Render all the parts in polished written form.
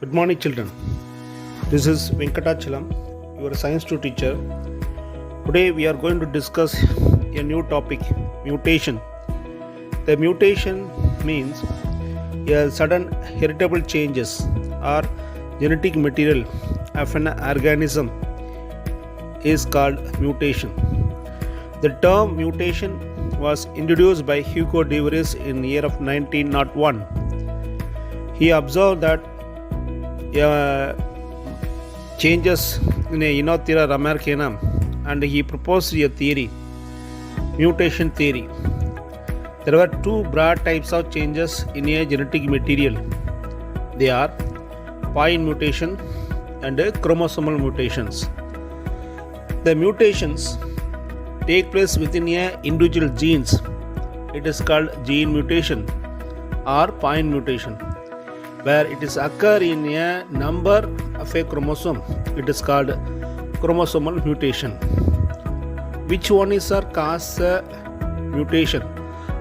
Good morning, children. This is Venkatachalam, your science 2 teacher. Today we are going to discuss a new topic, mutation. The mutation means a sudden heritable changes or genetic material of an organism is called mutation. The term mutation was introduced by Hugo de Vries in the year of 1901. He observed that changes in a Inothera ramarcanum, and he proposed a theory, mutation theory. There were two broad types of changes in a genetic material. They are point mutation and chromosomal mutations. The mutations take place within a individual genes. It is called gene mutation or point mutation. Where it is occur in a number of a chromosome, it is called chromosomal mutation. Which one is cause mutation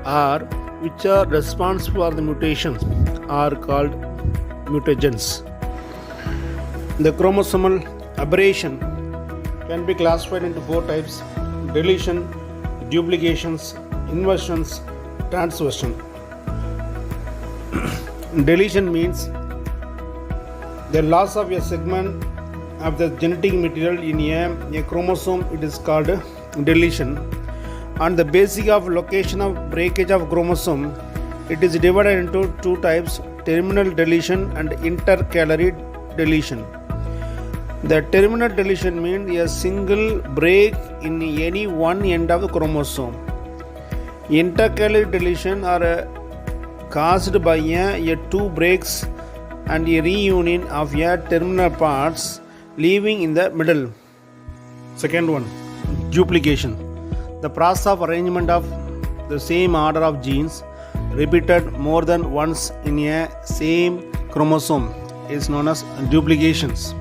or which are responsible for the mutations are called mutagens. The chromosomal aberration can be classified into four types: deletion, duplications, inversions, transversion. Deletion means the loss of a segment of the genetic material in a chromosome. It is called deletion. On the basis of location of breakage of chromosome, it is divided into two types: terminal deletion and intercalary deletion. The terminal deletion means a single break in any one end of the chromosome. Intercalary deletion are caused by a two breaks and a reunion of a terminal parts leaving in the middle. Second one, duplication. The process of arrangement of the same order of genes repeated more than once in a same chromosome is known as duplications.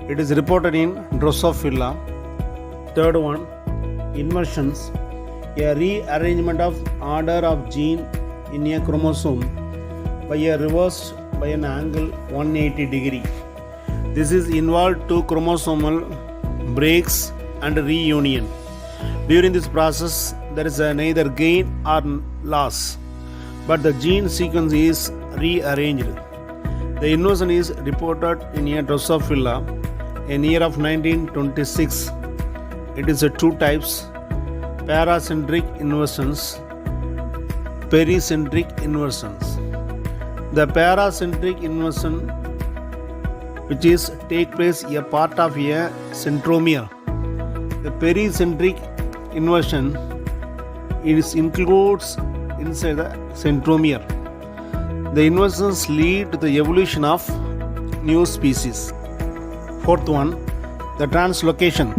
It is reported in Drosophila. Third one, inversions. A rearrangement of order of gene in a chromosome by a reverse by an angle 180 degree. This is involved to chromosomal breaks and reunion. During this process, there is neither gain or loss, but the gene sequence is rearranged. The inversion is reported in a Drosophila in year of 1926. It is two types: paracentric inversions, pericentric inversions. The paracentric inversion, which is take place a part of a centromere. The pericentric inversion includes inside the centromere. The inversions lead to the evolution of new species. Fourth one, the translocation.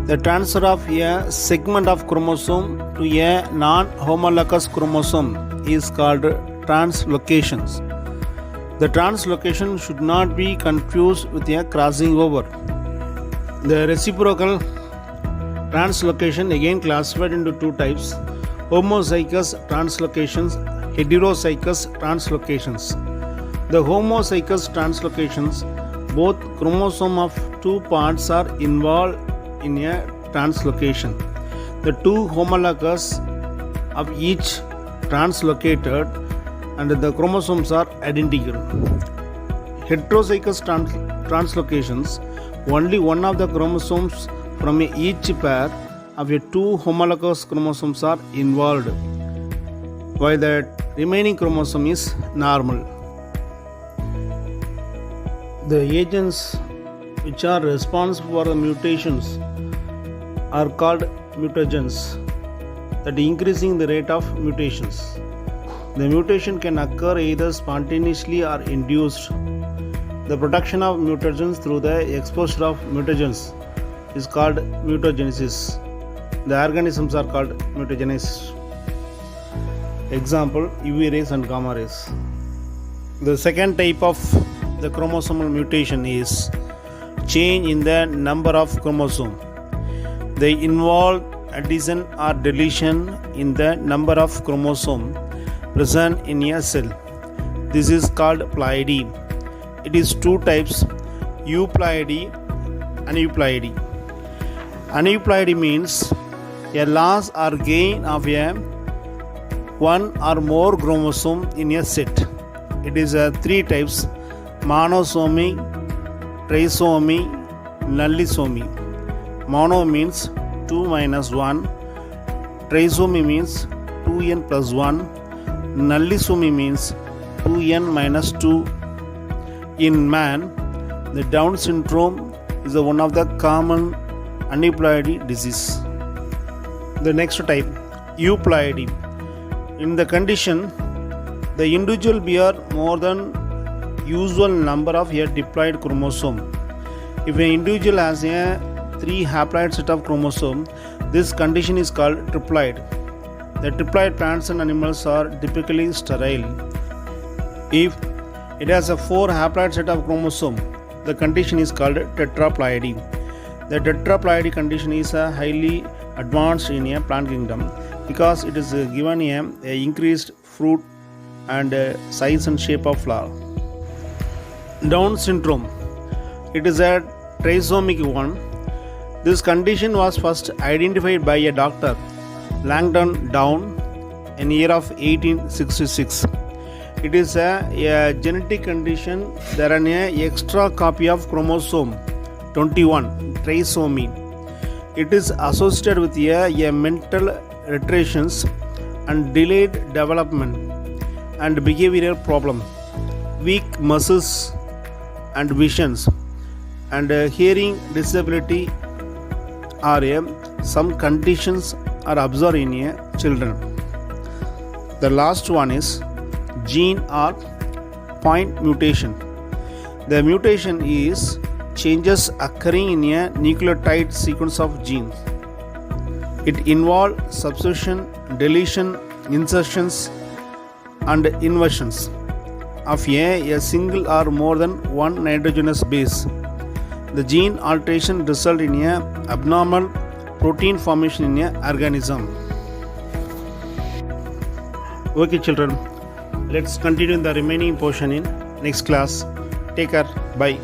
The transfer of a segment of chromosome to a non-homologous chromosome is called translocations. The translocation should not be confused with a crossing over. The reciprocal translocation again classified into two types: homozygous translocations, heterozygous translocations. The homozygous translocations, both chromosome of two parts are involved in a translocation. The two homologous of each translocated and the chromosomes are identical. Heterozygous translocations, only one of the chromosomes from each pair of a two homologous chromosomes are involved, while the remaining chromosome is normal. The agents which are responsible for the mutations are called mutagens, that increasing the rate of mutations. The mutation can occur either spontaneously or induced. The production of mutagens through the exposure of mutagens is called mutagenesis. The organisms are called mutagenesis. Example, UV rays and gamma rays. The second type of the chromosomal mutation is change in the number of chromosome. They involve addition or deletion in the number of chromosome present in a cell. This is called pleiady. it is two types, euploidy and euploidy. Aneuploidy means a loss or gain of a one or more chromosome in a set. It is three types: monosomy, trisomy, nullisomy. Mono means 2 minus 1, trisomy means 2n plus 1, nullisomy means 2n minus 2. In man, the Down syndrome is one of the common aneuploidy disease. The next type, euploidy. In the condition, the individual bear more than usual number of a diploid chromosome. If an individual has a 3 haploid set of chromosome, this condition is called triploid. The triploid plants and animals are typically sterile. If it has a 4 haploid set of chromosome, the condition is called tetraploidy. The tetraploidy condition is highly advanced in a plant kingdom because it is given a increased fruit and size and shape of flower. Down syndrome. It is a trisomic one. This condition was first identified by a doctor, Langdon Down, in the year of 1866. It is a genetic condition. There are an extra copy of chromosome 21, trisomy. It is associated with a mental retardations and delayed development and behavioral problem, weak muscles and visions, and hearing disability are some conditions are observed in children. The last one is gene or point mutation. The mutation is changes occurring in a nucleotide sequence of genes. It involves substitution, deletion, insertions, and inversions of a single or more than one nitrogenous base. The gene alteration result in a abnormal protein formation in a organism. Okay children, let's continue the remaining portion in next class. Take care. Bye.